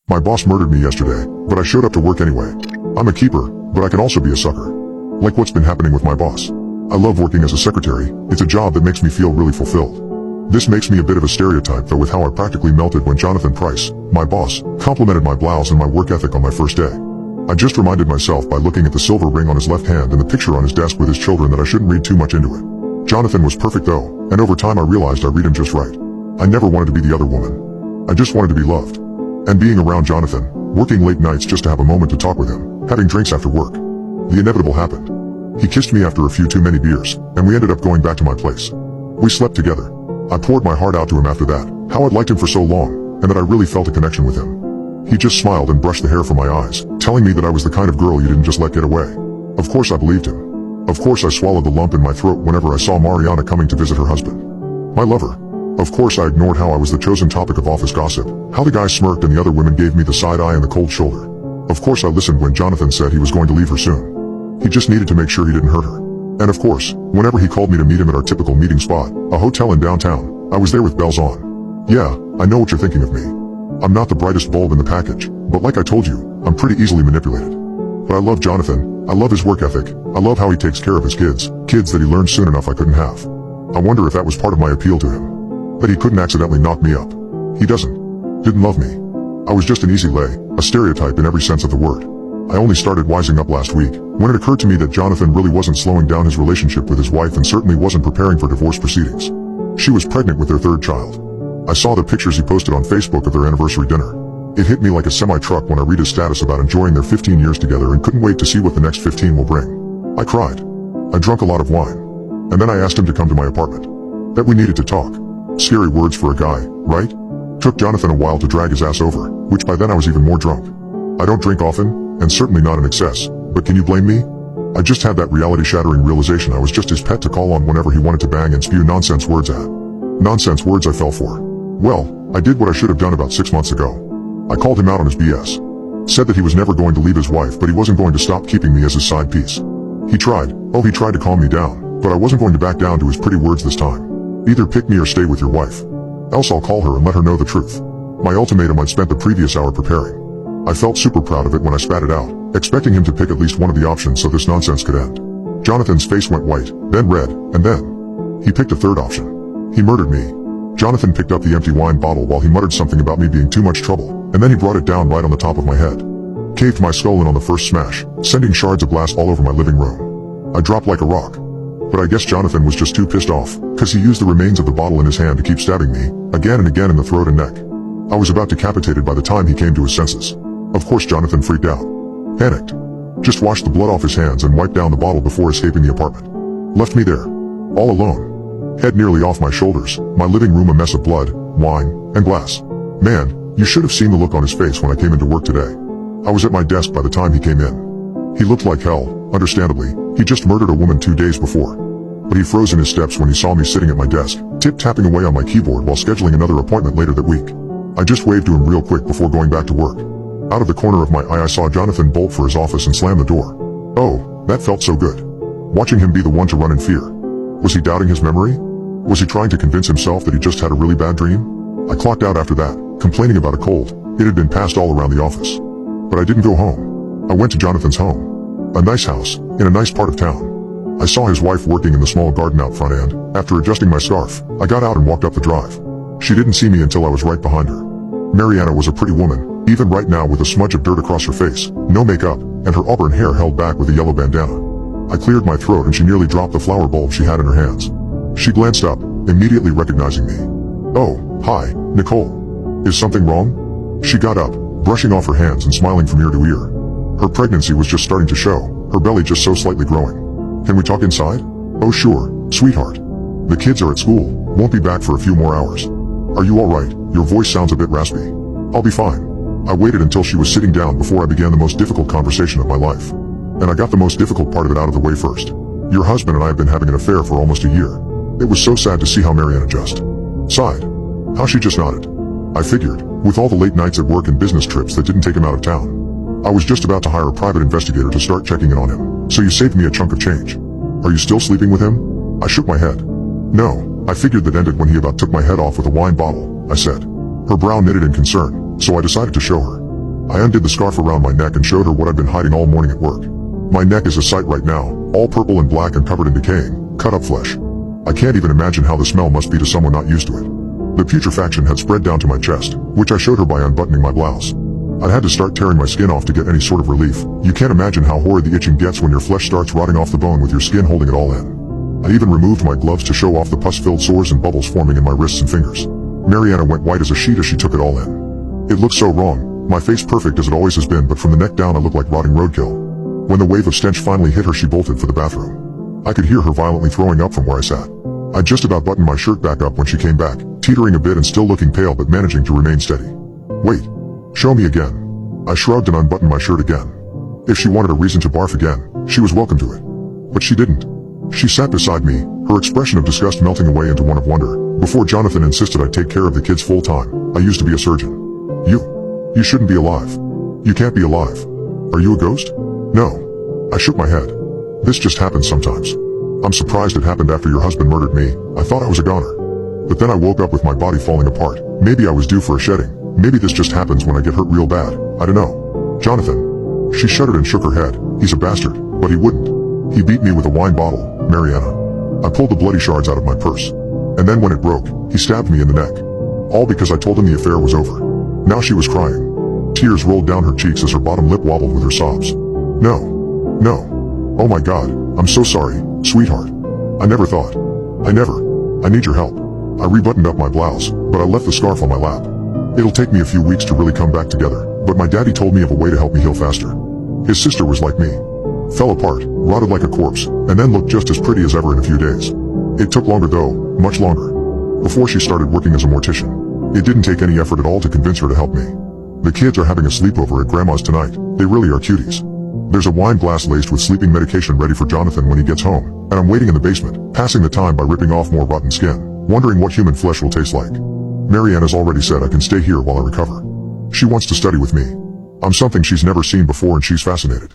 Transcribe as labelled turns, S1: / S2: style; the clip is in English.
S1: My boss murdered me yesterday, but I showed up to work anyway. I'm a keeper, but I can also be a sucker. Like what's been happening with my boss. I love working as a secretary, it's a job that makes me feel really fulfilled. This makes me a bit of a stereotype though with how I practically melted when Jonathan Price, my boss, complimented my blouse and my work ethic on my first day. I just reminded myself by looking at the silver ring on his left hand and the picture on his desk with his children that I shouldn't read too much into it. Jonathan was perfect though, and over time I realized I read him just right. I never wanted to be the other woman. I just wanted to be loved. And being around Jonathan, working late nights just to have a moment to talk with him, having drinks after work. The inevitable happened. He kissed me after a few too many beers, and we ended up going back to my place. We slept together. I poured my heart out to him after that, how I'd liked him for so long, and that I really felt a connection with him. He just smiled and brushed the hair from my eyes, telling me that I was the kind of girl you didn't just let get away. Of course I believed him. Of course I swallowed the lump in my throat whenever I saw Mariana coming to visit her husband. My lover. Of course I ignored how I was the chosen topic of office gossip, how the guys smirked and the other women gave me the side eye and the cold shoulder. Of course I listened when Jonathan said he was going to leave her soon. He just needed to make sure he didn't hurt her. And of course, whenever he called me to meet him at our typical meeting spot, a hotel in downtown, I was there with bells on. Yeah, I know what you're thinking of me. I'm not the brightest bulb in the package, but like I told you, I'm pretty easily manipulated. But I love Jonathan, I love his work ethic, I love how he takes care of his kids that he learned soon enough I couldn't have. I wonder if that was part of my appeal to him. That he couldn't accidentally knock me up. He didn't love me. I was just an easy lay, a stereotype in every sense of the word. I only started wising up last week, when it occurred to me that Jonathan really wasn't slowing down his relationship with his wife and certainly wasn't preparing for divorce proceedings. She was pregnant with their third child. I saw the pictures he posted on Facebook of their anniversary dinner. It hit me like a semi-truck when I read his status about enjoying their 15 years together and couldn't wait to see what the next 15 will bring. I cried. I drank a lot of wine. And then I asked him to come to my apartment. That we needed to talk. Scary words for a guy, right? Took Jonathan a while to drag his ass over, which by then I was even more drunk. I don't drink often, and certainly not in excess, but can you blame me? I just had that reality-shattering realization I was just his pet to call on whenever he wanted to bang and spew nonsense words at. Nonsense words I fell for. Well, I did what I should have done about 6 months ago. I called him out on his BS. Said that he was never going to leave his wife but he wasn't going to stop keeping me as his side piece. He tried to calm me down, but I wasn't going to back down to his pretty words this time. Either pick me or stay with your wife. Else I'll call her and let her know the truth. My ultimatum I'd spent the previous hour preparing. I felt super proud of it when I spat it out, expecting him to pick at least one of the options so this nonsense could end. Jonathan's face went white, then red, and then he picked a third option. He murdered me. Jonathan picked up the empty wine bottle while he muttered something about me being too much trouble, and then he brought it down right on the top of my head. Caved my skull in on the first smash, sending shards of glass all over my living room. I dropped like a rock. But I guess Jonathan was just too pissed off, cause he used the remains of the bottle in his hand to keep stabbing me, again and again in the throat and neck. I was about decapitated by the time he came to his senses. Of course Jonathan freaked out. Panicked. Just washed the blood off his hands and wiped down the bottle before escaping the apartment. Left me there. All alone. Head nearly off my shoulders, my living room a mess of blood, wine, and glass. Man, you should have seen the look on his face when I came into work today. I was at my desk by the time he came in. He looked like hell, understandably, he just murdered a woman 2 days before. But he froze in his steps when he saw me sitting at my desk, tip-tapping away on my keyboard while scheduling another appointment later that week. I just waved to him real quick before going back to work. Out of the corner of my eye I saw Jonathan bolt for his office and slam the door. Oh, that felt so good. Watching him be the one to run in fear. Was he doubting his memory? Was he trying to convince himself that he just had a really bad dream? I clocked out after that, complaining about a cold. It had been passed all around the office. But I didn't go home. I went to Jonathan's home. A nice house, in a nice part of town. I saw his wife working in the small garden out front and, after adjusting my scarf, I got out and walked up the drive. She didn't see me until I was right behind her. Mariana was a pretty woman, even right now with a smudge of dirt across her face, no makeup, and her auburn hair held back with a yellow bandana. I cleared my throat and she nearly dropped the flower bulb she had in her hands. She glanced up, immediately recognizing me. Oh, hi, Nicole. Is something wrong? She got up, brushing off her hands and smiling from ear to ear. Her pregnancy was just starting to show, her belly just so slightly growing. Can we talk inside? Oh sure, sweetheart. The kids are at school, won't be back for a few more hours. Are you alright? Your voice sounds a bit raspy. I'll be fine. I waited until she was sitting down before I began the most difficult conversation of my life. And I got the most difficult part of it out of the way first. Your husband and I have been having an affair for almost a year. It was so sad to see how Mariana just sighed. How she just nodded. I figured, with all the late nights at work and business trips that didn't take him out of town. I was just about to hire a private investigator to start checking in on him, so you saved me a chunk of change. Are you still sleeping with him? I shook my head. No, I figured that ended when he about took my head off with a wine bottle, I said. Her brow knitted in concern, so I decided to show her. I undid the scarf around my neck and showed her what I'd been hiding all morning at work. My neck is a sight right now, all purple and black and covered in decaying, cut-up flesh. I can't even imagine how the smell must be to someone not used to it. The putrefaction had spread down to my chest, which I showed her by unbuttoning my blouse. I'd had to start tearing my skin off to get any sort of relief. You can't imagine how horrid the itching gets when your flesh starts rotting off the bone with your skin holding it all in. I even removed my gloves to show off the pus-filled sores and bubbles forming in my wrists and fingers. Mariana went white as a sheet as she took it all in. It looked so wrong, my face perfect as it always has been, but from the neck down I looked like rotting roadkill. When the wave of stench finally hit her, she bolted for the bathroom. I could hear her violently throwing up from where I sat. I just about buttoned my shirt back up when she came back, teetering a bit and still looking pale but managing to remain steady. "Wait. Show me again." I shrugged and unbuttoned my shirt again. If she wanted a reason to barf again, she was welcome to it. But she didn't. She sat beside me, her expression of disgust melting away into one of wonder. Before Jonathan insisted I take care of the kids full time, I used to be a surgeon. You shouldn't be alive. You can't be alive. Are you a ghost? No. I shook my head. This just happens sometimes. I'm surprised it happened after your husband murdered me. I thought I was a goner. But then I woke up with my body falling apart. Maybe I was due for a shedding. Maybe this just happens when I get hurt real bad. I don't know. Jonathan. She shuddered and shook her head. He's a bastard, but he wouldn't. He beat me with a wine bottle, Mariana. I pulled the bloody shards out of my purse. And then when it broke, he stabbed me in the neck. All because I told him the affair was over. Now she was crying. Tears rolled down her cheeks as her bottom lip wobbled with her sobs. No. Oh my God, I'm so sorry, sweetheart. I never thought. I need your help. I rebuttoned up my blouse, but I left the scarf on my lap. It'll take me a few weeks to really come back together, but my daddy told me of a way to help me heal faster. His sister was like me. Fell apart, rotted like a corpse, and then looked just as pretty as ever in a few days. It took longer though, much longer. Before she started working as a mortician. It didn't take any effort at all to convince her to help me. The kids are having a sleepover at Grandma's tonight. They really are cuties. There's a wine glass laced with sleeping medication ready for Jonathan when he gets home, and I'm waiting in the basement, passing the time by ripping off more rotten skin, wondering what human flesh will taste like. Mariana's already said I can stay here while I recover. She wants to study with me. I'm something she's never seen before and she's fascinated.